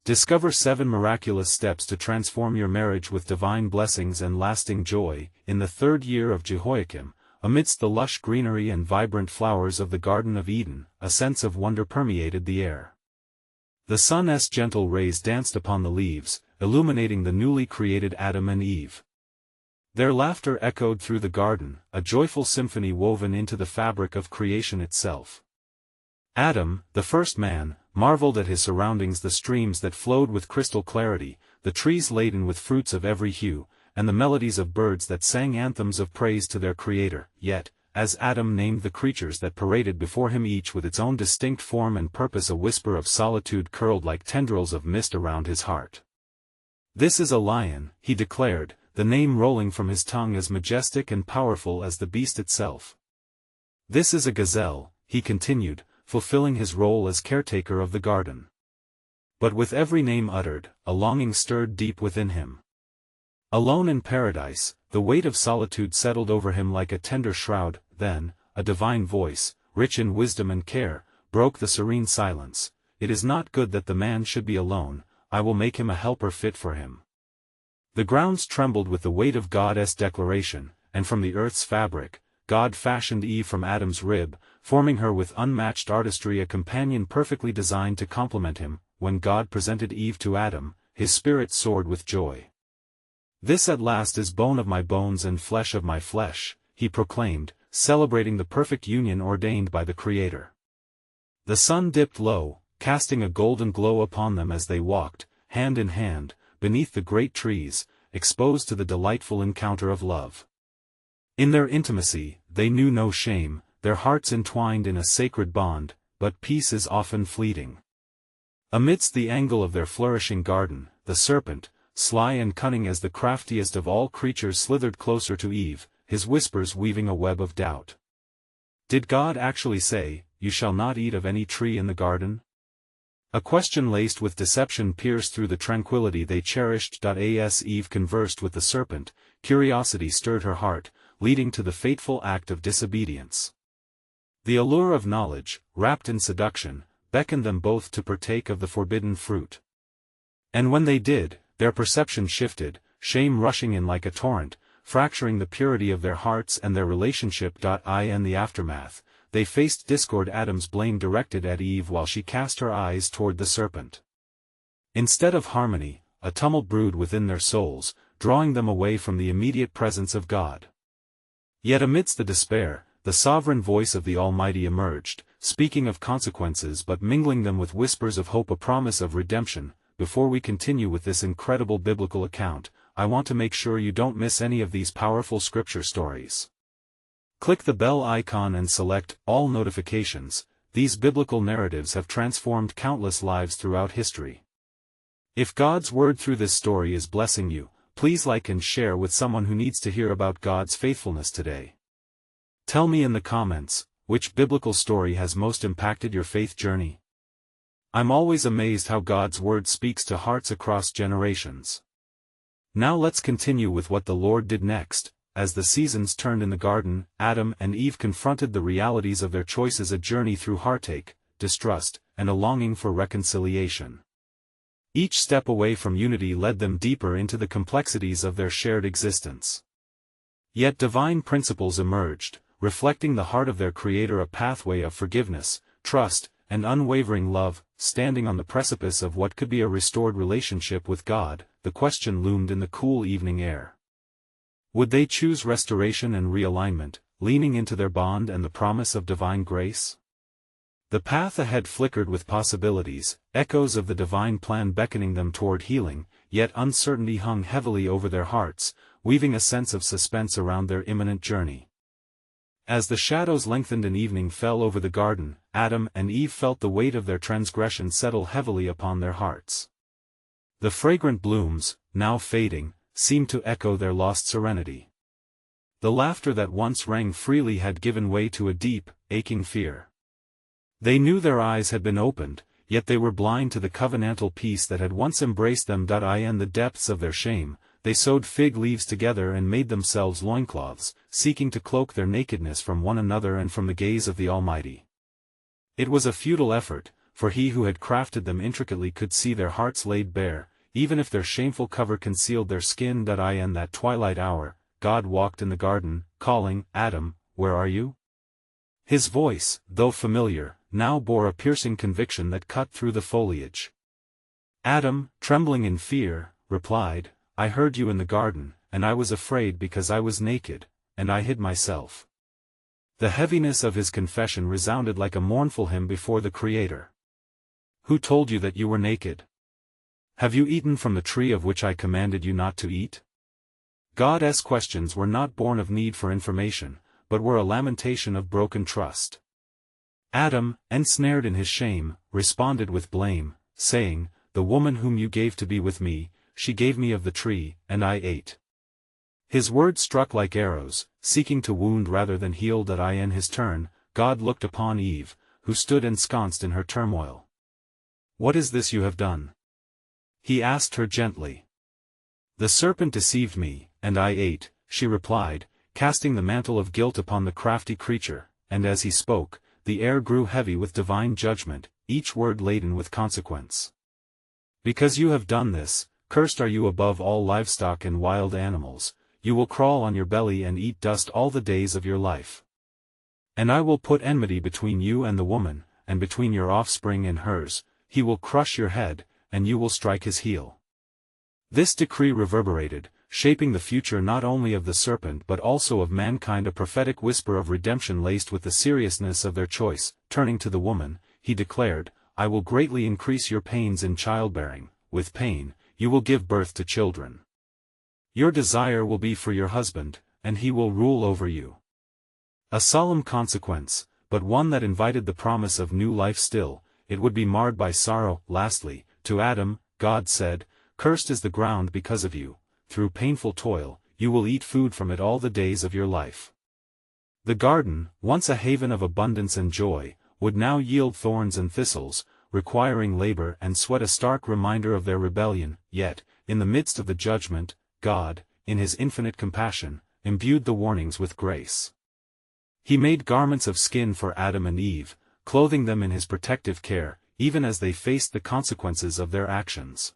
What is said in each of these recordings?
Discover 7 miraculous steps to transform your marriage with divine blessings and lasting joy. In the 3rd year of Jehoiakim, amidst the lush greenery and vibrant flowers of the Garden of Eden, a sense of wonder permeated the air. The sun's gentle rays danced upon the leaves, illuminating the newly created Adam and Eve. Their laughter echoed through the garden, a joyful symphony woven into the fabric of creation itself. Adam, the first man, marveled at his surroundings, the streams that flowed with crystal clarity, the trees laden with fruits of every hue, and the melodies of birds that sang anthems of praise to their Creator. Yet, as Adam named the creatures that paraded before him, each with its own distinct form and purpose, a whisper of solitude curled like tendrils of mist around his heart. "This is a lion," he declared, the name rolling from his tongue as majestic and powerful as the beast itself. "This is a gazelle," he continued, fulfilling his role as caretaker of the garden. But with every name uttered, a longing stirred deep within him. Alone in paradise, the weight of solitude settled over him like a tender shroud. Then, a divine voice, rich in wisdom and care, broke the serene silence. "It is not good that the man should be alone, I will make him a helper fit for him." The grounds trembled with the weight of God's declaration, and from the earth's fabric, God fashioned Eve from Adam's rib, forming her with unmatched artistry, a companion perfectly designed to complement him. When God presented Eve to Adam, his spirit soared with joy. "This at last is bone of my bones and flesh of my flesh," he proclaimed, celebrating the perfect union ordained by the Creator. The sun dipped low, casting a golden glow upon them as they walked, hand in hand, beneath the great trees, exposed to the delightful encounter of love. In their intimacy, they knew no shame, their hearts entwined in a sacred bond, but peace is often fleeting. Amidst the angle of their flourishing garden, the serpent, sly and cunning as the craftiest of all creatures, slithered closer to Eve, his whispers weaving a web of doubt. Did God actually say, "You shall not eat of any tree in the garden"? A question laced with deception pierced through the tranquility they cherished. As Eve conversed with the serpent, curiosity stirred her heart, leading to the fateful act of disobedience. The allure of knowledge, wrapped in seduction, beckoned them both to partake of the forbidden fruit. And when they did, their perception shifted, shame rushing in like a torrent, fracturing the purity of their hearts and their relationship. In the aftermath, they faced discord, Adam's blame directed at Eve while she cast her eyes toward the serpent. Instead of harmony, a tumult brewed within their souls, drawing them away from the immediate presence of God. Yet amidst the despair, the sovereign voice of the Almighty emerged, speaking of consequences but mingling them with whispers of hope, a promise of redemption. Before we continue with this incredible biblical account, I want to make sure you don't miss any of these powerful scripture stories. Click the bell icon and select all notifications. These biblical narratives have transformed countless lives throughout history. If God's word through this story is blessing you, please like and share with someone who needs to hear about God's faithfulness today. Tell me in the comments, which biblical story has most impacted your faith journey? I'm always amazed how God's word speaks to hearts across generations. Now let's continue with what the Lord did next. As the seasons turned in the garden, Adam and Eve confronted the realities of their choices, a journey through heartache, distrust, and a longing for reconciliation. Each step away from unity led them deeper into the complexities of their shared existence. Yet divine principles emerged, reflecting the heart of their Creator, a pathway of forgiveness, trust, and unwavering love. Standing on the precipice of what could be a restored relationship with God, the question loomed in the cool evening air. Would they choose restoration and realignment, leaning into their bond and the promise of divine grace? The path ahead flickered with possibilities, echoes of the divine plan beckoning them toward healing, yet uncertainty hung heavily over their hearts, weaving a sense of suspense around their imminent journey. As the shadows lengthened and evening fell over the garden, Adam and Eve felt the weight of their transgression settle heavily upon their hearts. The fragrant blooms, now fading, seemed to echo their lost serenity. The laughter that once rang freely had given way to a deep, aching fear. They knew their eyes had been opened, yet they were blind to the covenantal peace that had once embraced them. In the depths of their shame, they sewed fig leaves together and made themselves loincloths, seeking to cloak their nakedness from one another and from the gaze of the Almighty. It was a futile effort, for he who had crafted them intricately could see their hearts laid bare, even if their shameful cover concealed their skin. In that twilight hour, God walked in the garden, calling, "Adam, where are you?" His voice, though familiar, now bore a piercing conviction that cut through the foliage. Adam, trembling in fear, replied, "I heard you in the garden, and I was afraid because I was naked, and I hid myself." The heaviness of his confession resounded like a mournful hymn before the Creator. "Who told you that you were naked? Have you eaten from the tree of which I commanded you not to eat?" God's questions were not born of need for information, but were a lamentation of broken trust. Adam, ensnared in his shame, responded with blame, saying, "The woman whom you gave to be with me, she gave me of the tree, and I ate." His words struck like arrows, seeking to wound rather than heal. In his turn, God looked upon Eve, who stood ensconced in her turmoil. "What is this you have done?" he asked her gently. "The serpent deceived me, and I ate," she replied, casting the mantle of guilt upon the crafty creature, and as he spoke, the air grew heavy with divine judgment, each word laden with consequence. "Because you have done this, cursed are you above all livestock and wild animals. You will crawl on your belly and eat dust all the days of your life. And I will put enmity between you and the woman, and between your offspring and hers. He will crush your head, and you will strike his heel." This decree reverberated, shaping the future not only of the serpent but also of mankind, a prophetic whisper of redemption laced with the seriousness of their choice. Turning to the woman, he declared, "I will greatly increase your pains in childbearing. With pain, you will give birth to children. Your desire will be for your husband, and he will rule over you." A solemn consequence, but one that invited the promise of new life. Still, it would be marred by sorrow. Lastly, to Adam, God said, "Cursed is the ground because of you. Through painful toil, you will eat food from it all the days of your life." The garden, once a haven of abundance and joy, would now yield thorns and thistles, requiring labor and sweat, a stark reminder of their rebellion. Yet, in the midst of the judgment, God, in his infinite compassion, imbued the warnings with grace. He made garments of skin for Adam and Eve, clothing them in his protective care, even as they faced the consequences of their actions.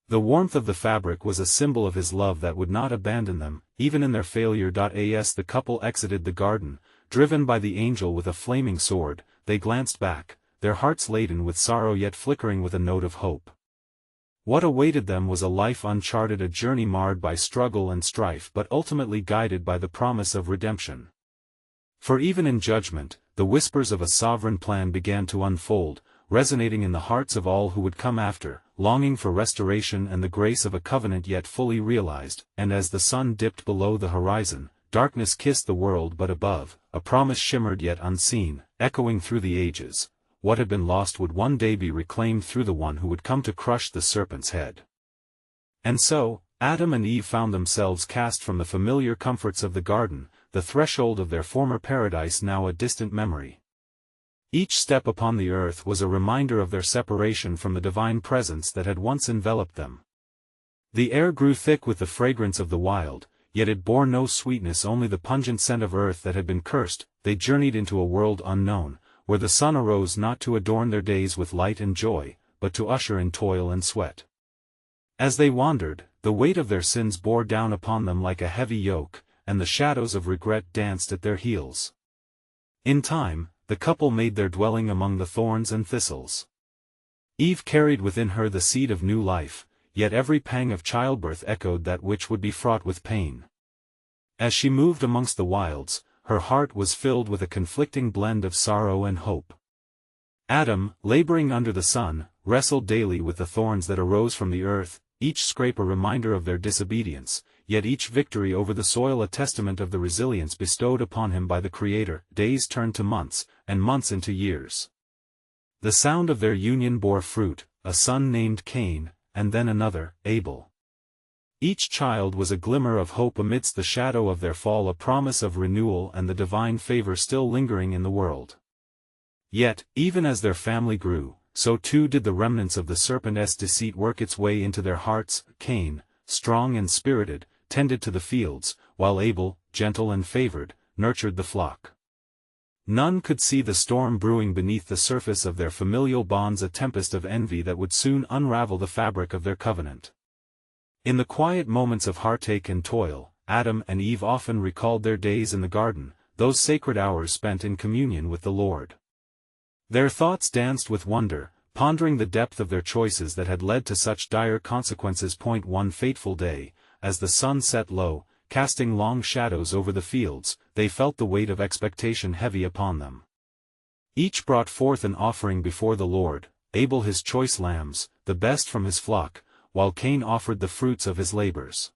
The warmth of the fabric was a symbol of his love that would not abandon them, even in their failure. As the couple exited the garden, driven by the angel with a flaming sword, they glanced back, their hearts laden with sorrow yet flickering with a note of hope. What awaited them was a life uncharted, a journey marred by struggle and strife but ultimately guided by the promise of redemption. For even in judgment, the whispers of a sovereign plan began to unfold, resonating in the hearts of all who would come after, longing for restoration and the grace of a covenant yet fully realized. And as the sun dipped below the horizon, darkness kissed the world, but above, a promise shimmered yet unseen, echoing through the ages. What had been lost would one day be reclaimed through the one who would come to crush the serpent's head. And so, Adam and Eve found themselves cast from the familiar comforts of the garden, the threshold of their former paradise now a distant memory. Each step upon the earth was a reminder of their separation from the divine presence that had once enveloped them. The air grew thick with the fragrance of the wild, yet it bore no sweetness, only the pungent scent of earth that had been cursed. They journeyed into a world unknown, where the sun arose not to adorn their days with light and joy, but to usher in toil and sweat. As they wandered, the weight of their sins bore down upon them like a heavy yoke, and the shadows of regret danced at their heels. In time, the couple made their dwelling among the thorns and thistles. Eve carried within her the seed of new life, yet every pang of childbirth echoed that which would be fraught with pain. As she moved amongst the wilds, her heart was filled with a conflicting blend of sorrow and hope. Adam, laboring under the sun, wrestled daily with the thorns that arose from the earth, each scrape a reminder of their disobedience, yet each victory over the soil a testament of the resilience bestowed upon him by the Creator. Days turned to months, and months into years. The sound of their union bore fruit, a son named Cain, and then another, Abel. Each child was a glimmer of hope amidst the shadow of their fall, a promise of renewal and the divine favor still lingering in the world. Yet, even as their family grew, so too did the remnants of the serpent's deceit work its way into their hearts. Cain, strong and spirited, tended to the fields, while Abel, gentle and favored, nurtured the flock. None could see the storm brewing beneath the surface of their familial bonds, a tempest of envy that would soon unravel the fabric of their covenant. In the quiet moments of heartache and toil, Adam and Eve often recalled their days in the garden, those sacred hours spent in communion with the Lord. Their thoughts danced with wonder, pondering the depth of their choices that had led to such dire consequences. One fateful day, as the sun set low, casting long shadows over the fields, they felt the weight of expectation heavy upon them. Each brought forth an offering before the Lord, Abel his choice lambs, the best from his flock, while Cain offered the fruits of his labors.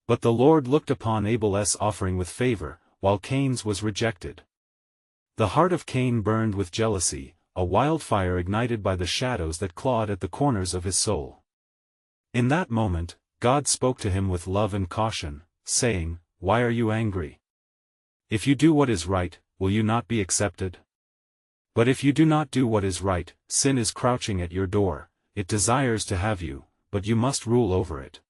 But the Lord looked upon Abel's offering with favor, while Cain's was rejected. The heart of Cain burned with jealousy, a wildfire ignited by the shadows that clawed at the corners of his soul. In that moment, God spoke to him with love and caution, saying, "Why are you angry? If you do what is right, will you not be accepted? But if you do not do what is right, sin is crouching at your door, it desires to have you, but you must rule over it."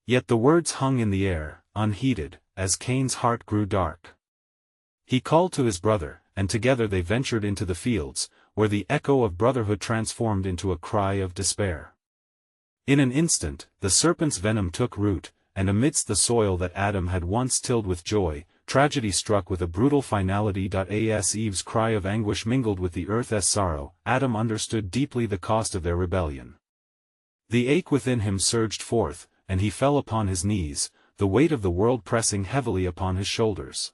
Yet the words hung in the air, unheeded, as Cain's heart grew dark. He called to his brother, and together they ventured into the fields, where the echo of brotherhood transformed into a cry of despair. In an instant, the serpent's venom took root, and amidst the soil that Adam had once tilled with joy, tragedy struck with a brutal finality. As Eve's cry of anguish mingled with the earth's sorrow, Adam understood deeply the cost of their rebellion. The ache within him surged forth, and he fell upon his knees, the weight of the world pressing heavily upon his shoulders.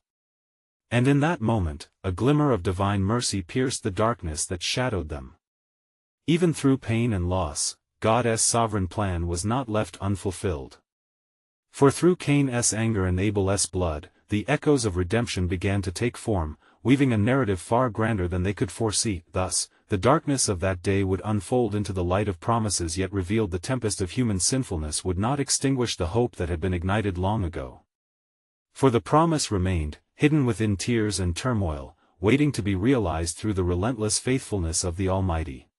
And in that moment, a glimmer of divine mercy pierced the darkness that shadowed them. Even through pain and loss, God's sovereign plan was not left unfulfilled. For through Cain's anger and Abel's blood, the echoes of redemption began to take form, weaving a narrative far grander than they could foresee. Thus, the darkness of that day would unfold into the light of promises, yet revealed the tempest of human sinfulness would not extinguish the hope that had been ignited long ago. For the promise remained, hidden within tears and turmoil, waiting to be realized through the relentless faithfulness of the Almighty.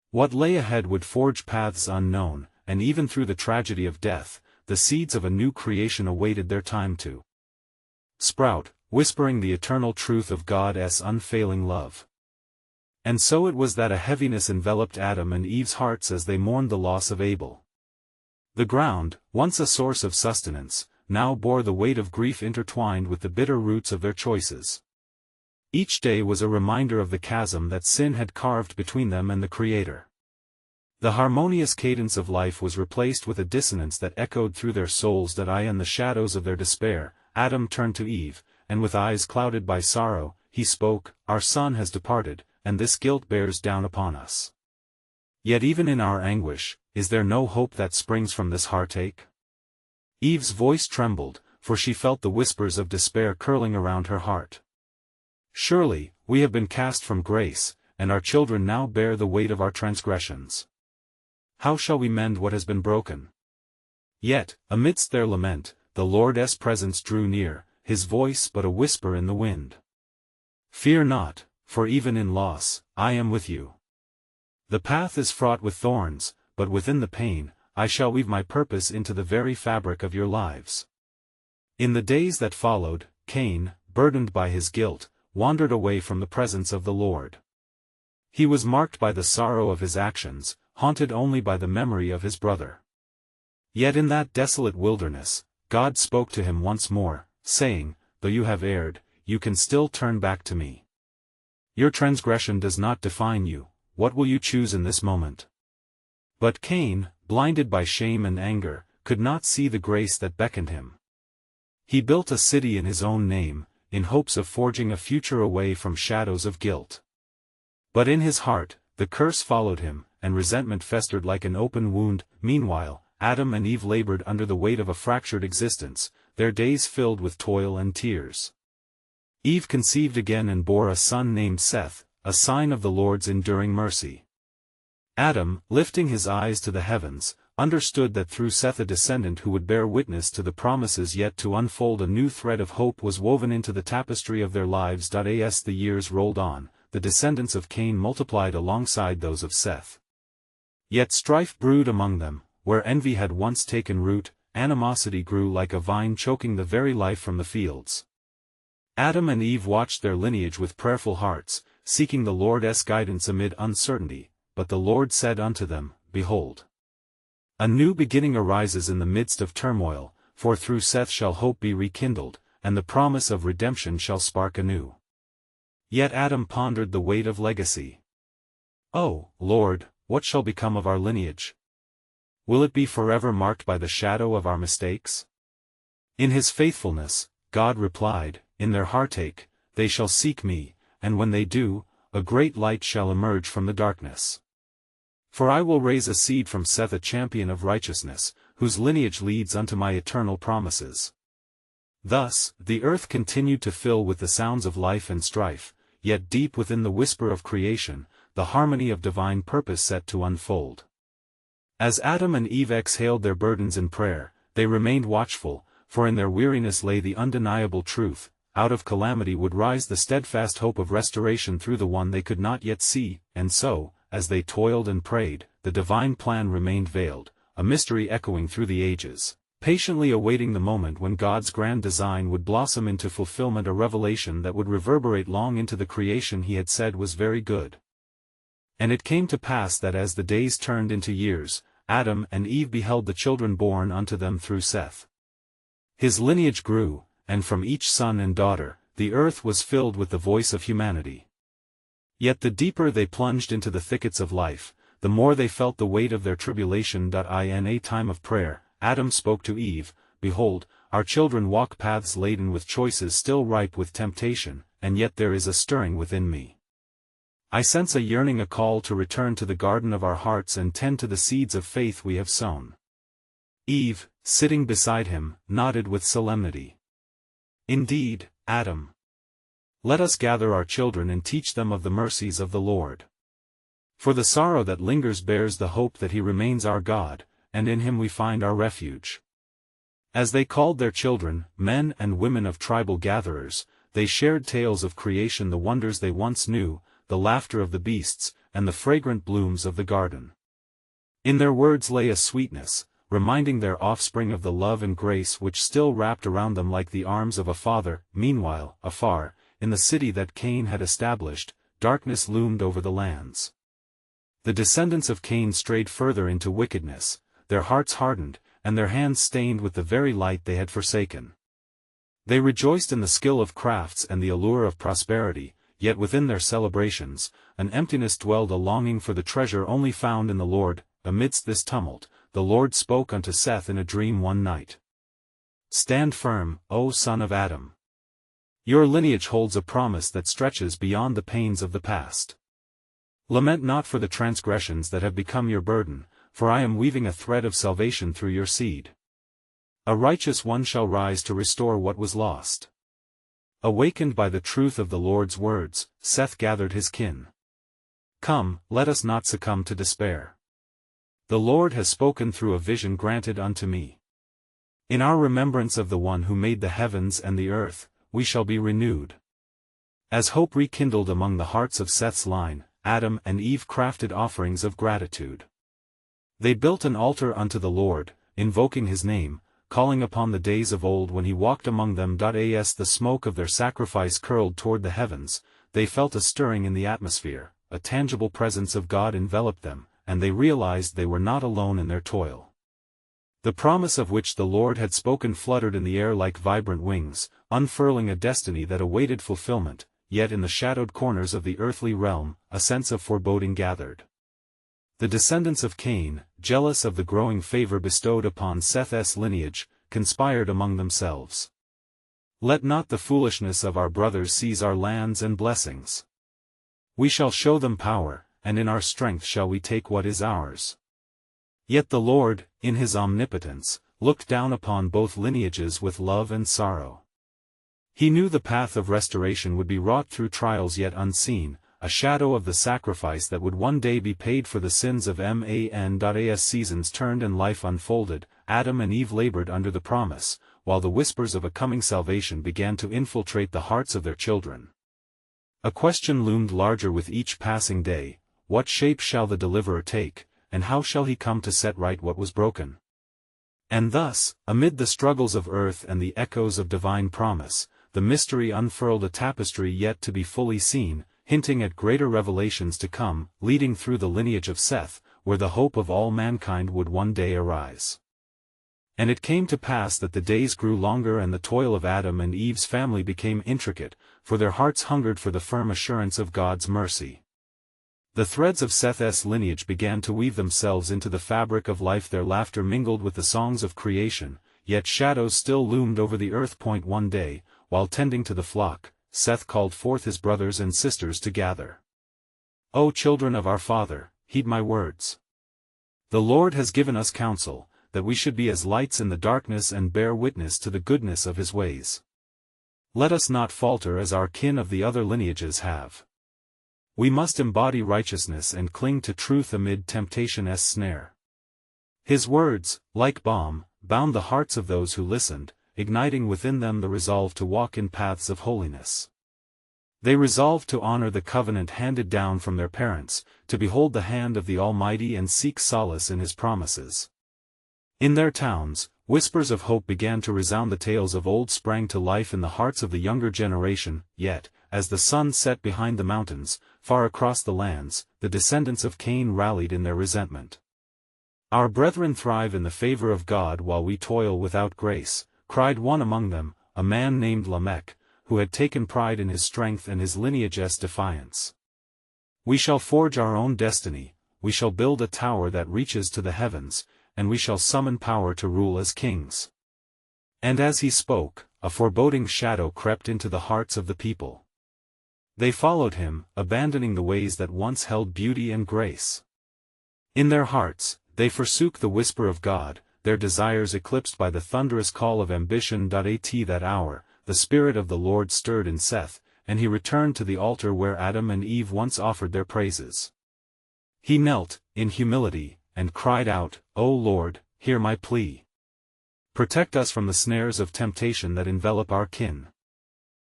What lay ahead would forge paths unknown, and even through the tragedy of death, the seeds of a new creation awaited their time to sprout, whispering the eternal truth of God's unfailing love. And so it was that a heaviness enveloped Adam and Eve's hearts as they mourned the loss of Abel. The ground, once a source of sustenance, now bore the weight of grief intertwined with the bitter roots of their choices. Each day was a reminder of the chasm that sin had carved between them and the Creator. The harmonious cadence of life was replaced with a dissonance that echoed through their souls. In the shadows of their despair, Adam turned to Eve, and with eyes clouded by sorrow, he spoke, "Our son has departed, and this guilt bears down upon us. Yet even in our anguish, is there no hope that springs from this heartache?" Eve's voice trembled, for she felt the whispers of despair curling around her heart. "Surely, we have been cast from grace, and our children now bear the weight of our transgressions. How shall we mend what has been broken?" Yet, amidst their lament, the Lord's presence drew near, his voice but a whisper in the wind. "Fear not, for even in loss, I am with you. The path is fraught with thorns, but within the pain, I shall weave my purpose into the very fabric of your lives." In the days that followed, Cain, burdened by his guilt, wandered away from the presence of the Lord. He was marked by the sorrow of his actions, haunted only by the memory of his brother. Yet in that desolate wilderness, God spoke to him once more, saying, "Though you have erred, you can still turn back to me. Your transgression does not define you. What will you choose in this moment?" But Cain, blinded by shame and anger, could not see the grace that beckoned him. He built a city in his own name, in hopes of forging a future away from shadows of guilt. But in his heart, the curse followed him, and resentment festered like an open wound. Meanwhile, Adam and Eve labored under the weight of a fractured existence, their days filled with toil and tears. Eve conceived again and bore a son named Seth, a sign of the Lord's enduring mercy. Adam, lifting his eyes to the heavens, understood that through Seth a descendant who would bear witness to the promises yet to unfold, a new thread of hope was woven into the tapestry of their lives. As the years rolled on, the descendants of Cain multiplied alongside those of Seth. Yet strife brewed among them, where envy had once taken root, animosity grew like a vine choking the very life from the fields. Adam and Eve watched their lineage with prayerful hearts, seeking the Lord's guidance amid uncertainty, but the Lord said unto them, Behold, a new beginning arises in the midst of turmoil, for through Seth shall hope be rekindled, and the promise of redemption shall spark anew. Yet Adam pondered the weight of legacy. O Lord, what shall become of our lineage? Will it be forever marked by the shadow of our mistakes? In his faithfulness, God replied, In their heartache, they shall seek me, and when they do, a great light shall emerge from the darkness. For I will raise a seed from Seth, a champion of righteousness, whose lineage leads unto my eternal promises. Thus, the earth continued to fill with the sounds of life and strife, yet deep within the whisper of creation, the harmony of divine purpose set to unfold. As Adam and Eve exhaled their burdens in prayer, they remained watchful, for in their weariness lay the undeniable truth, out of calamity would rise the steadfast hope of restoration through the one they could not yet see, and so, as they toiled and prayed, the divine plan remained veiled, a mystery echoing through the ages, patiently awaiting the moment when God's grand design would blossom into fulfillment, a revelation that would reverberate long into the creation he had said was very good. And it came to pass that as the days turned into years, Adam and Eve beheld the children born unto them through Seth. His lineage grew, and from each son and daughter, the earth was filled with the voice of humanity. Yet the deeper they plunged into the thickets of life, the more they felt the weight of their tribulation. In a time of prayer, Adam spoke to Eve, Behold, our children walk paths laden with choices still ripe with temptation, and yet there is a stirring within me. I sense a yearning, a call to return to the garden of our hearts and tend to the seeds of faith we have sown. Eve, sitting beside him, nodded with solemnity. Indeed, Adam. Let us gather our children and teach them of the mercies of the Lord. For the sorrow that lingers bears the hope that he remains our God, and in him we find our refuge. As they called their children, men and women of tribal gatherers, they shared tales of creation, the wonders they once knew, the laughter of the beasts, and the fragrant blooms of the garden. In their words lay a sweetness, reminding their offspring of the love and grace which still wrapped around them like the arms of a father. Meanwhile, afar, in the city that Cain had established, darkness loomed over the lands. The descendants of Cain strayed further into wickedness, their hearts hardened, and their hands stained with the very light they had forsaken. They rejoiced in the skill of crafts and the allure of prosperity, yet within their celebrations, an emptiness dwelled, a longing for the treasure only found in the Lord. Amidst this tumult, the Lord spoke unto Seth in a dream one night. Stand firm, O son of Adam. Your lineage holds a promise that stretches beyond the pains of the past. Lament not for the transgressions that have become your burden, for I am weaving a thread of salvation through your seed. A righteous one shall rise to restore what was lost. Awakened by the truth of the Lord's words, Seth gathered his kin. Come, let us not succumb to despair. The Lord has spoken through a vision granted unto me. In our remembrance of the one who made the heavens and the earth, we shall be renewed. As hope rekindled among the hearts of Seth's line, Adam and Eve crafted offerings of gratitude. They built an altar unto the Lord, invoking his name, calling upon the days of old when he walked among them. As the smoke of their sacrifice curled toward the heavens, they felt a stirring in the atmosphere, a tangible presence of God enveloped them, and they realized they were not alone in their toil. The promise of which the Lord had spoken fluttered in the air like vibrant wings, unfurling a destiny that awaited fulfillment, yet in the shadowed corners of the earthly realm, a sense of foreboding gathered. The descendants of Cain, jealous of the growing favor bestowed upon Seth's lineage, conspired among themselves. Let not the foolishness of our brothers seize our lands and blessings. We shall show them power, and in our strength shall we take what is ours. Yet the Lord, in his omnipotence, looked down upon both lineages with love and sorrow. He knew the path of restoration would be wrought through trials yet unseen, a shadow of the sacrifice that would one day be paid for the sins of man. As seasons turned and life unfolded, Adam and Eve labored under the promise, while the whispers of a coming salvation began to infiltrate the hearts of their children. A question loomed larger with each passing day: what shape shall the deliverer take, and how shall he come to set right what was broken? And thus, amid the struggles of earth and the echoes of divine promise, the mystery unfurled a tapestry yet to be fully seen, hinting at greater revelations to come, leading through the lineage of Seth, where the hope of all mankind would one day arise. And it came to pass that the days grew longer and the toil of Adam and Eve's family became intricate, for their hearts hungered for the firm assurance of God's mercy. The threads of Seth's lineage began to weave themselves into the fabric of life. Their laughter mingled with the songs of creation, yet shadows still loomed over the earth. One day, while tending to the flock, Seth called forth his brothers and sisters to gather. O children of our father, heed my words. The Lord has given us counsel, that we should be as lights in the darkness and bear witness to the goodness of his ways. Let us not falter as our kin of the other lineages have. We must embody righteousness and cling to truth amid temptation's snare. His words, like balm, bound the hearts of those who listened, igniting within them the resolve to walk in paths of holiness. They resolved to honor the covenant handed down from their parents, to behold the hand of the Almighty and seek solace in his promises. In their towns, whispers of hope began to resound. The tales of old sprang to life in the hearts of the younger generation, yet, as the sun set behind the mountains, far across the lands, the descendants of Cain rallied in their resentment. Our brethren thrive in the favor of God while we toil without grace, cried one among them, a man named Lamech, who had taken pride in his strength and his lineage's defiance. We shall forge our own destiny, we shall build a tower that reaches to the heavens, and we shall summon power to rule as kings. And as he spoke, a foreboding shadow crept into the hearts of the people. They followed him, abandoning the ways that once held beauty and grace. In their hearts, they forsook the whisper of God, their desires eclipsed by the thunderous call of ambition. At that hour, the Spirit of the Lord stirred in Seth, and he returned to the altar where Adam and Eve once offered their praises. He knelt, in humility, and cried out, O Lord, hear my plea. Protect us from the snares of temptation that envelop our kin.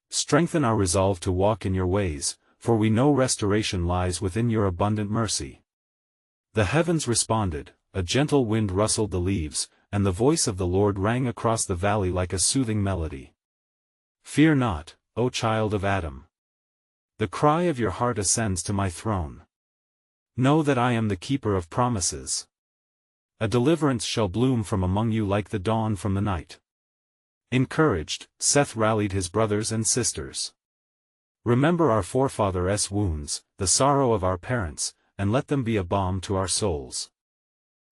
Strengthen our resolve to walk in your ways, for we know restoration lies within your abundant mercy. The heavens responded, a gentle wind rustled the leaves, and the voice of the Lord rang across the valley like a soothing melody. Fear not, O child of Adam. The cry of your heart ascends to my throne. Know that I am the keeper of promises. A deliverance shall bloom from among you like the dawn from the night. Encouraged, Seth rallied his brothers and sisters. Remember our forefathers' wounds, the sorrow of our parents, and let them be a balm to our souls.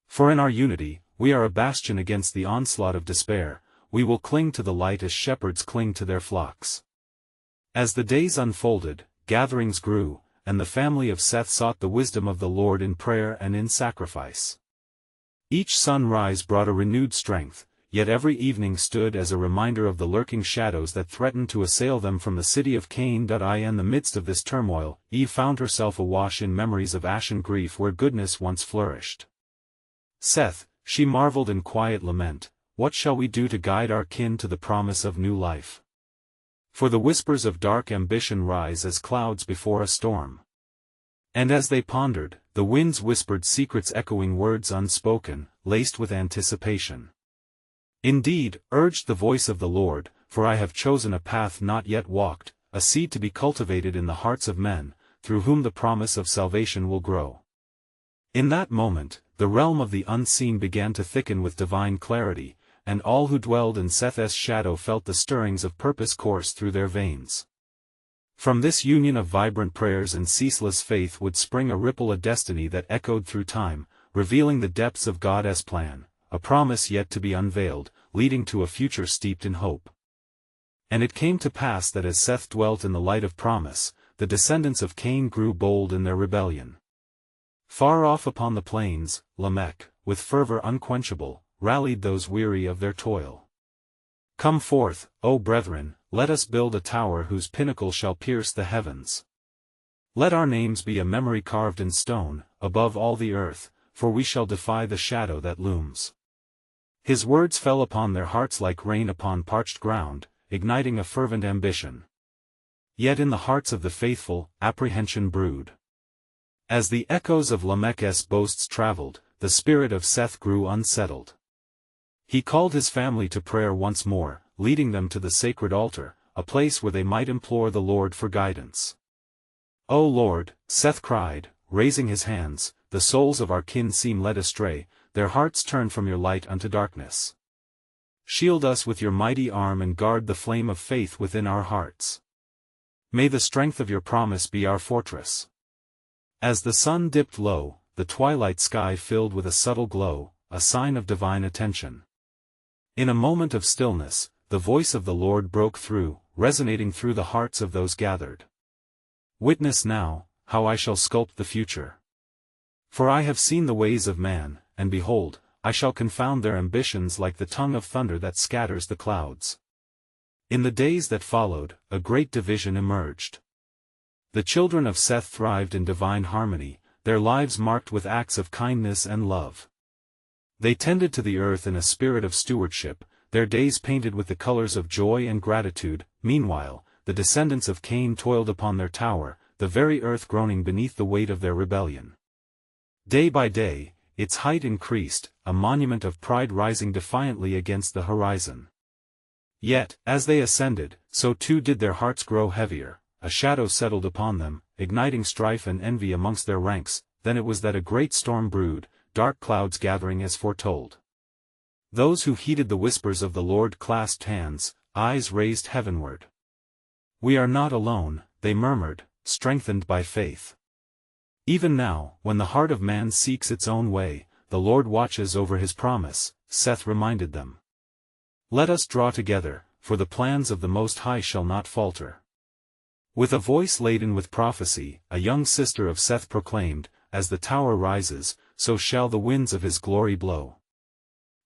For in our unity, we are a bastion against the onslaught of despair, we will cling to the light as shepherds cling to their flocks. As the days unfolded, gatherings grew, and the family of Seth sought the wisdom of the Lord in prayer and in sacrifice. Each sunrise brought a renewed strength, yet every evening stood as a reminder of the lurking shadows that threatened to assail them from the city of Cain. In the midst of this turmoil, Eve found herself awash in memories of ashen grief where goodness once flourished. Seth, she marveled in quiet lament, what shall we do to guide our kin to the promise of new life? For the whispers of dark ambition rise as clouds before a storm. And as they pondered, the winds whispered secrets, echoing words unspoken, laced with anticipation. Indeed, urged the voice of the Lord, for I have chosen a path not yet walked, a seed to be cultivated in the hearts of men, through whom the promise of salvation will grow. In that moment, the realm of the unseen began to thicken with divine clarity, and all who dwelled in Seth's shadow felt the stirrings of purpose course through their veins. From this union of vibrant prayers and ceaseless faith would spring a ripple, a destiny that echoed through time, revealing the depths of God's plan, a promise yet to be unveiled, leading to a future steeped in hope. And it came to pass that as Seth dwelt in the light of promise, the descendants of Cain grew bold in their rebellion. Far off upon the plains, Lamech, with fervor unquenchable, rallied those weary of their toil. Come forth, O brethren, let us build a tower whose pinnacle shall pierce the heavens. Let our names be a memory carved in stone, above all the earth, for we shall defy the shadow that looms. His words fell upon their hearts like rain upon parched ground, igniting a fervent ambition. Yet in the hearts of the faithful, apprehension brewed. As the echoes of Lamech's boasts traveled, the spirit of Seth grew unsettled. He called his family to prayer once more, leading them to the sacred altar, a place where they might implore the Lord for guidance. "O Lord," Seth cried, raising his hands, "the souls of our kin seem led astray, their hearts turn from your light unto darkness. Shield us with your mighty arm and guard the flame of faith within our hearts. May the strength of your promise be our fortress." As the sun dipped low, the twilight sky filled with a subtle glow, a sign of divine attention. In a moment of stillness, the voice of the Lord broke through, resonating through the hearts of those gathered. "Witness now, how I shall sculpt the future. For I have seen the ways of man, and behold, I shall confound their ambitions like the tongue of thunder that scatters the clouds." In the days that followed, a great division emerged. The children of Seth thrived in divine harmony, their lives marked with acts of kindness and love. They tended to the earth in a spirit of stewardship, their days painted with the colors of joy and gratitude. Meanwhile, the descendants of Cain toiled upon their tower, the very earth groaning beneath the weight of their rebellion. Day by day, its height increased, a monument of pride rising defiantly against the horizon. Yet, as they ascended, so too did their hearts grow heavier, a shadow settled upon them, igniting strife and envy amongst their ranks. Then it was that a great storm brewed, dark clouds gathering as foretold. Those who heeded the whispers of the Lord clasped hands, eyes raised heavenward. "We are not alone," they murmured, strengthened by faith. "Even now, when the heart of man seeks its own way, the Lord watches over his promise," Seth reminded them. "Let us draw together, for the plans of the Most High shall not falter." With a voice laden with prophecy, a young sister of Seth proclaimed, "As the tower rises, so shall the winds of his glory blow."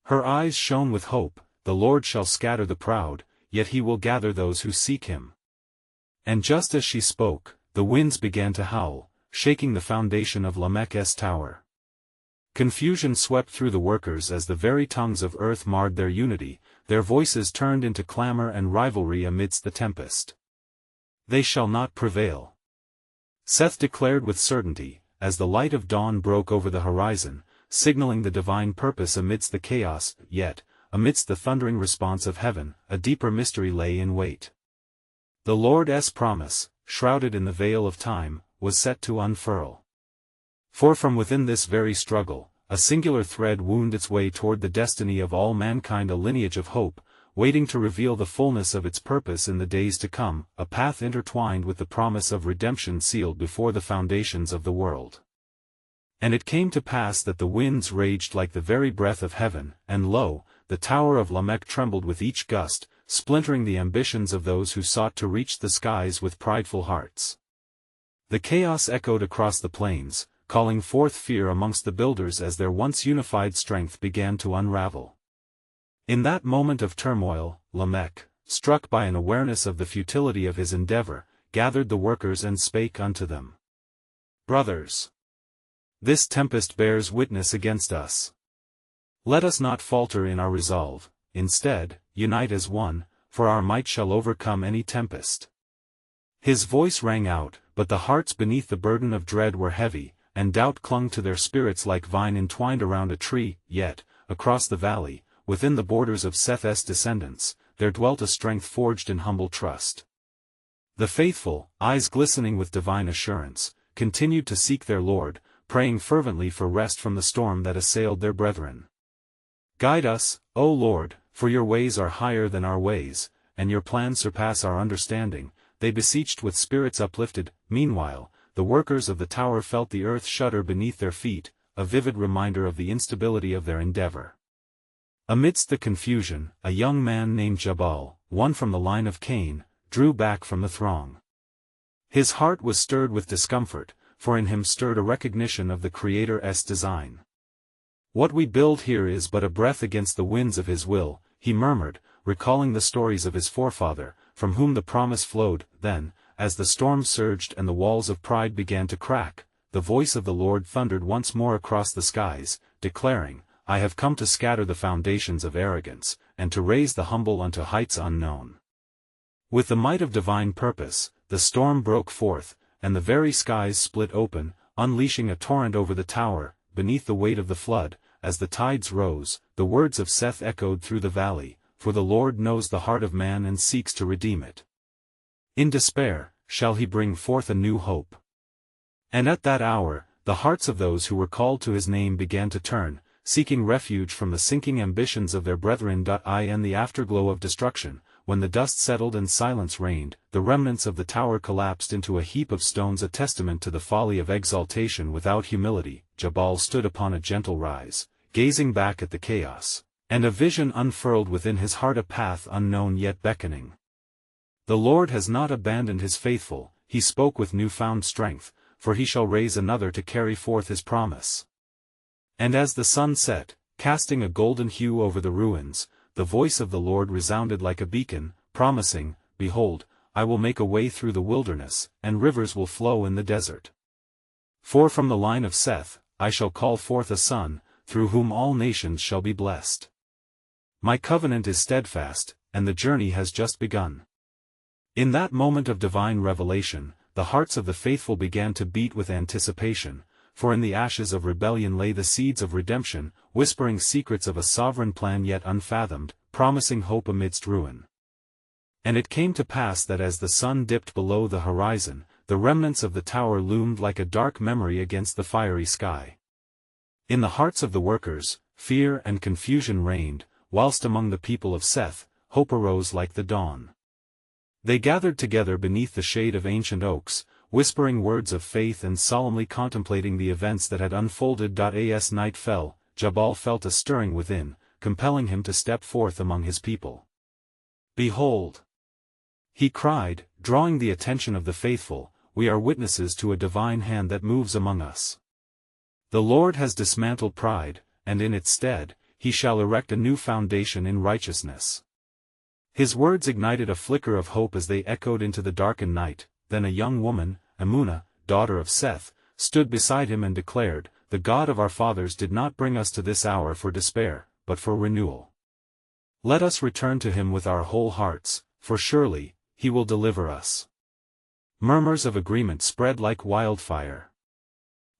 Her eyes shone with hope, "The Lord shall scatter the proud, yet he will gather those who seek him." And just as she spoke, the winds began to howl, shaking the foundation of Lamech's tower. Confusion swept through the workers as the very tongues of earth marred their unity, their voices turned into clamor and rivalry amidst the tempest. "They shall not prevail," Seth declared with certainty, as the light of dawn broke over the horizon, signaling the divine purpose amidst the chaos. Yet, amidst the thundering response of heaven, a deeper mystery lay in wait. The Lord's promise, shrouded in the veil of time, was set to unfurl. For from within this very struggle, a singular thread wound its way toward the destiny of all mankind, a lineage of hope, waiting to reveal the fullness of its purpose in the days to come, a path intertwined with the promise of redemption sealed before the foundations of the world. And it came to pass that the winds raged like the very breath of heaven, and lo, the tower of Lamech trembled with each gust, splintering the ambitions of those who sought to reach the skies with prideful hearts. The chaos echoed across the plains, calling forth fear amongst the builders as their once unified strength began to unravel. In that moment of turmoil, Lamech, struck by an awareness of the futility of his endeavor, gathered the workers and spake unto them. "Brothers, this tempest bears witness against us. Let us not falter in our resolve, instead, unite as one, for our might shall overcome any tempest." His voice rang out, but the hearts beneath the burden of dread were heavy, and doubt clung to their spirits like vine entwined around a tree. Yet, across the valley, within the borders of Seth's descendants, there dwelt a strength forged in humble trust. The faithful, eyes glistening with divine assurance, continued to seek their Lord, praying fervently for rest from the storm that assailed their brethren. "Guide us, O Lord, for your ways are higher than our ways, and your plans surpass our understanding," they beseeched with spirits uplifted. Meanwhile, the workers of the tower felt the earth shudder beneath their feet, a vivid reminder of the instability of their endeavor. Amidst the confusion, a young man named Jabal, one from the line of Cain, drew back from the throng. His heart was stirred with discomfort, for in him stirred a recognition of the Creator's design. "What we build here is but a breath against the winds of his will," he murmured, recalling the stories of his forefather, from whom the promise flowed. Then, as the storm surged and the walls of pride began to crack, the voice of the Lord thundered once more across the skies, declaring, "I have come to scatter the foundations of arrogance, and to raise the humble unto heights unknown." With the might of divine purpose, the storm broke forth, and the very skies split open, unleashing a torrent over the tower. Beneath the weight of the flood, as the tides rose, the words of Seth echoed through the valley, "For the Lord knows the heart of man and seeks to redeem it." In despair, shall he bring forth a new hope. And at that hour, the hearts of those who were called to his name began to turn, seeking refuge from the sinking ambitions of their brethren. In the afterglow of destruction, when the dust settled and silence reigned, the remnants of the tower collapsed into a heap of stones, a testament to the folly of exaltation without humility. Jabal stood upon a gentle rise, gazing back at the chaos, and a vision unfurled within his heart, a path unknown yet beckoning. The Lord has not abandoned his faithful, he spoke with newfound strength, for he shall raise another to carry forth his promise. And as the sun set, casting a golden hue over the ruins, the voice of the Lord resounded like a beacon, promising, Behold, I will make a way through the wilderness, and rivers will flow in the desert. For from the line of Seth, I shall call forth a son, through whom all nations shall be blessed. My covenant is steadfast, and the journey has just begun. In that moment of divine revelation, the hearts of the faithful began to beat with anticipation, for in the ashes of rebellion lay the seeds of redemption, whispering secrets of a sovereign plan yet unfathomed, promising hope amidst ruin. And it came to pass that as the sun dipped below the horizon, the remnants of the tower loomed like a dark memory against the fiery sky. In the hearts of the workers, fear and confusion reigned, whilst among the people of Seth, hope arose like the dawn. They gathered together beneath the shade of ancient oaks, whispering words of faith and solemnly contemplating the events that had unfolded. As night fell, Jabal felt a stirring within, compelling him to step forth among his people. Behold! He cried, drawing the attention of the faithful, we are witnesses to a divine hand that moves among us. The Lord has dismantled pride, and in its stead, he shall erect a new foundation in righteousness. His words ignited a flicker of hope as they echoed into the darkened night. Then a young woman, Amunah, daughter of Seth, stood beside him and declared, The God of our fathers did not bring us to this hour for despair, but for renewal. Let us return to him with our whole hearts, for surely, he will deliver us. Murmurs of agreement spread like wildfire.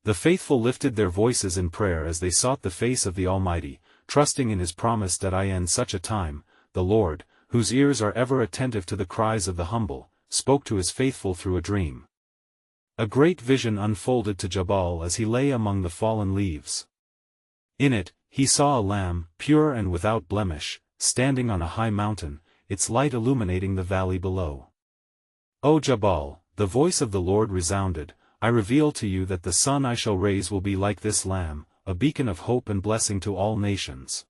The faithful lifted their voices in prayer as they sought the face of the Almighty, trusting in his promise that in such a time, the Lord, whose ears are ever attentive to the cries of the humble, spoke to his faithful through a dream. A great vision unfolded to Jabal as he lay among the fallen leaves. In it, he saw a lamb, pure and without blemish, standing on a high mountain, its light illuminating the valley below. O Jabal, the voice of the Lord resounded, I reveal to you that the son I shall raise will be like this lamb, a beacon of hope and blessing to all nations.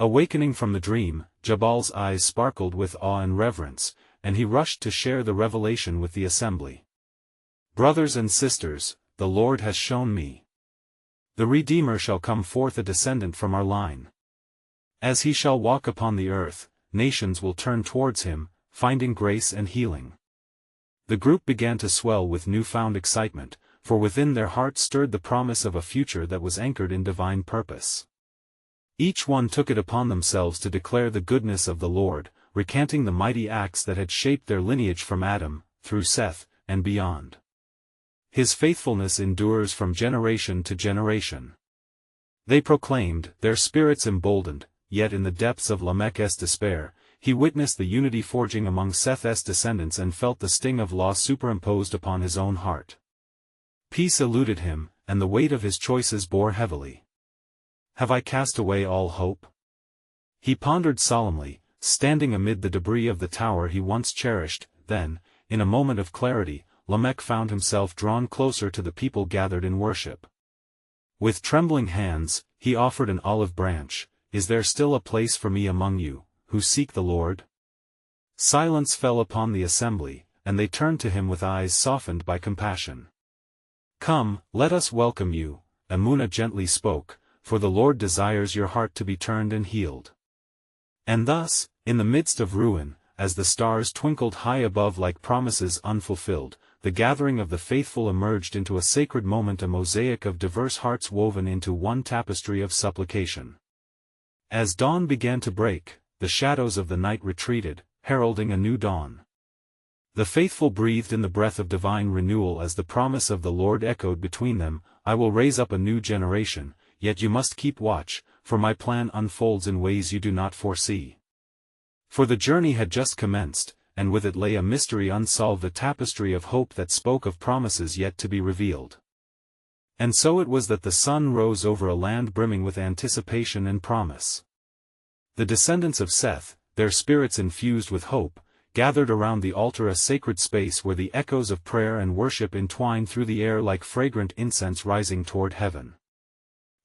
Awakening from the dream, Jabal's eyes sparkled with awe and reverence, and he rushed to share the revelation with the assembly. Brothers and sisters, the Lord has shown me. The Redeemer shall come forth, a descendant from our line. As he shall walk upon the earth, nations will turn towards him, finding grace and healing. The group began to swell with newfound excitement, for within their hearts stirred the promise of a future that was anchored in divine purpose. Each one took it upon themselves to declare the goodness of the Lord, recanting the mighty acts that had shaped their lineage from Adam, through Seth, and beyond. His faithfulness endures from generation to generation. They proclaimed, their spirits emboldened, yet in the depths of Lamech's despair, he witnessed the unity forging among Seth's descendants and felt the sting of loss superimposed upon his own heart. Peace eluded him, and the weight of his choices bore heavily. Have I cast away all hope? He pondered solemnly, standing amid the debris of the tower he once cherished. Then, in a moment of clarity, Lamech found himself drawn closer to the people gathered in worship. With trembling hands, he offered an olive branch. Is there still a place for me among you, who seek the Lord? Silence fell upon the assembly, and they turned to him with eyes softened by compassion. Come, let us welcome you, Amunah gently spoke, for the Lord desires your heart to be turned and healed. And thus, in the midst of ruin, as the stars twinkled high above like promises unfulfilled, the gathering of the faithful emerged into a sacred moment, a mosaic of diverse hearts woven into one tapestry of supplication. As dawn began to break, the shadows of the night retreated, heralding a new dawn. The faithful breathed in the breath of divine renewal as the promise of the Lord echoed between them, I will raise up a new generation, yet you must keep watch, for my plan unfolds in ways you do not foresee. For the journey had just commenced, and with it lay a mystery unsolved, a tapestry of hope that spoke of promises yet to be revealed. And so it was that the sun rose over a land brimming with anticipation and promise. The descendants of Seth, their spirits infused with hope, gathered around the altar, a sacred space where the echoes of prayer and worship entwined through the air like fragrant incense rising toward heaven.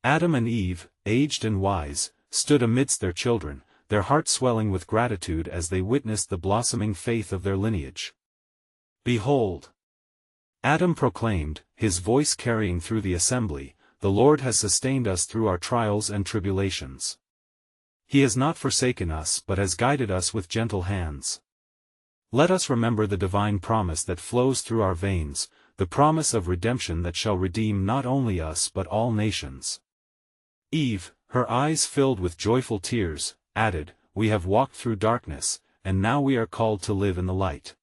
Adam and Eve, aged and wise, stood amidst their children, their hearts swelling with gratitude as they witnessed the blossoming faith of their lineage. "Behold," Adam proclaimed, his voice carrying through the assembly, "the Lord has sustained us through our trials and tribulations. He has not forsaken us but has guided us with gentle hands. Let us remember the divine promise that flows through our veins, the promise of redemption that shall redeem not only us but all nations." Eve, her eyes filled with joyful tears, added, "We have walked through darkness, and now we are called to live in the light."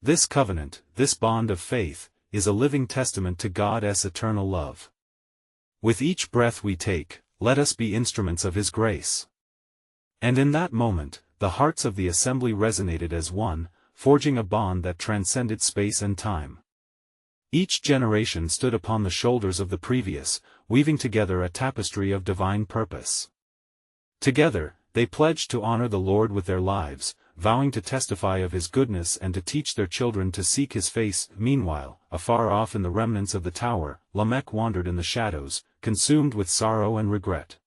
This covenant, this bond of faith, is a living testament to God's eternal love. With each breath we take, let us be instruments of His grace. And in that moment, the hearts of the assembly resonated as one, forging a bond that transcended space and time. Each generation stood upon the shoulders of the previous, weaving together a tapestry of divine purpose. Together, they pledged to honor the Lord with their lives, vowing to testify of His goodness and to teach their children to seek His face. Meanwhile, afar off in the remnants of the tower, Lamech wandered in the shadows, consumed with sorrow and regret.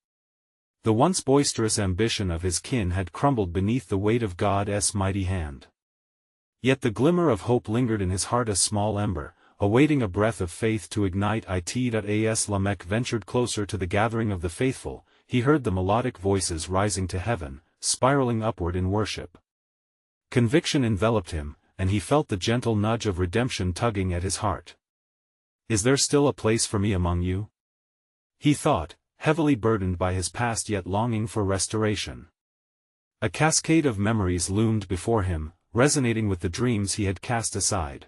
The once boisterous ambition of his kin had crumbled beneath the weight of God's mighty hand. Yet the glimmer of hope lingered in his heart, a small ember, awaiting a breath of faith to ignite it. As Lamech ventured closer to the gathering of the faithful, he heard the melodic voices rising to heaven, spiraling upward in worship. Conviction enveloped him, and he felt the gentle nudge of redemption tugging at his heart. "Is there still a place for me among you?" he thought, heavily burdened by his past yet longing for restoration. A cascade of memories loomed before him, resonating with the dreams he had cast aside.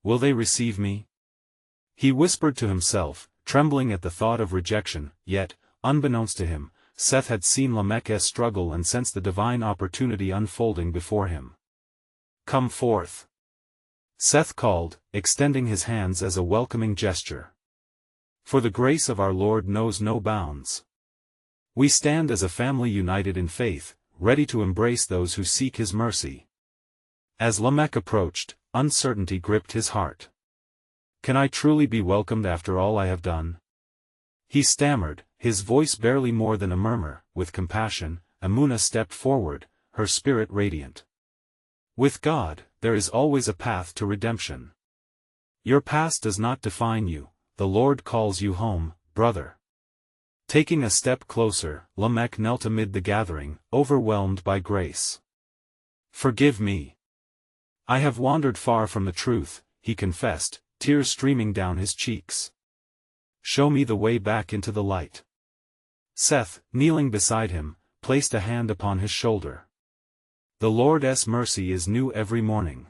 "Will they receive me?" he whispered to himself, trembling at the thought of rejection. Yet, unbeknownst to him, Seth had seen Lamech's struggle and sensed the divine opportunity unfolding before him. "Come forth," Seth called, extending his hands as a welcoming gesture. "For the grace of our Lord knows no bounds. We stand as a family united in faith, ready to embrace those who seek His mercy." As Lamech approached, uncertainty gripped his heart. "Can I truly be welcomed after all I have done?" he stammered, his voice barely more than a murmur. With compassion, Amunah stepped forward, her spirit radiant. "With God, there is always a path to redemption. Your past does not define you. The Lord calls you home, brother." Taking a step closer, Lamech knelt amid the gathering, overwhelmed by grace. "Forgive me. I have wandered far from the truth," he confessed, tears streaming down his cheeks. "Show me the way back into the light." Seth, kneeling beside him, placed a hand upon his shoulder. "The Lord's mercy is new every morning.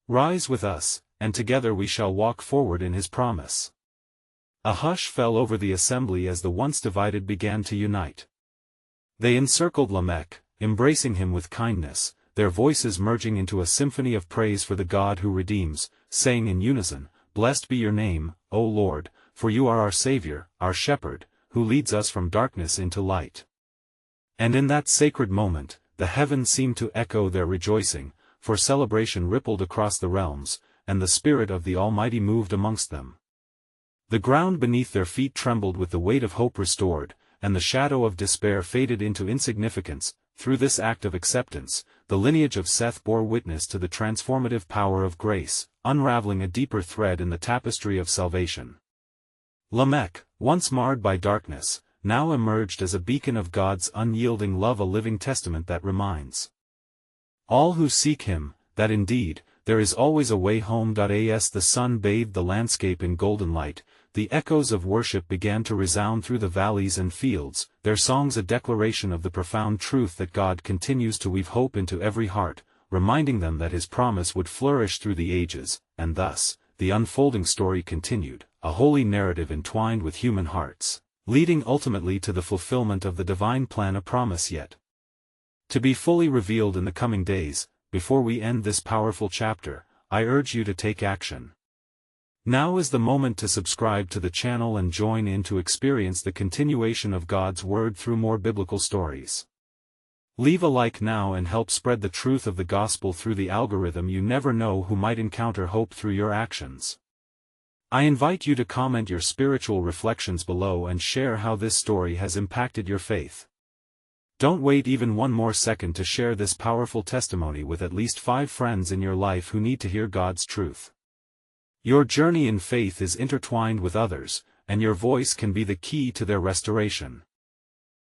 Rise with us, and together we shall walk forward in His promise." A hush fell over the assembly as the once divided began to unite. They encircled Lamech, embracing him with kindness, their voices merging into a symphony of praise for the God who redeems, saying in unison, "Blessed be your name, O Lord, for you are our Savior, our Shepherd, who leads us from darkness into light." And in that sacred moment, the heavens seemed to echo their rejoicing, for celebration rippled across the realms, and the Spirit of the Almighty moved amongst them. The ground beneath their feet trembled with the weight of hope restored, and the shadow of despair faded into insignificance. Through this act of acceptance, the lineage of Seth bore witness to the transformative power of grace, unraveling a deeper thread in the tapestry of salvation. Lamech, once marred by darkness, now emerged as a beacon of God's unyielding love, a living testament that reminds all who seek Him, that indeed, there is always a way home. As the sun bathed the landscape in golden light, the echoes of worship began to resound through the valleys and fields, their songs a declaration of the profound truth that God continues to weave hope into every heart, reminding them that His promise would flourish through the ages. And thus, the unfolding story continued, a holy narrative entwined with human hearts, leading ultimately to the fulfillment of the divine plan, a promise yet to be fully revealed in the coming days. before we end this powerful chapter, I urge you to take action. Now is the moment to subscribe to the channel and join in to experience the continuation of God's Word through more biblical stories. Leave a like now and help spread the truth of the gospel through the algorithm. You never know who might encounter hope through your actions. I invite you to comment your spiritual reflections below and share how this story has impacted your faith. Don't wait even one more second to share this powerful testimony with at least 5 friends in your life who need to hear God's truth. Your journey in faith is intertwined with others, and your voice can be the key to their restoration.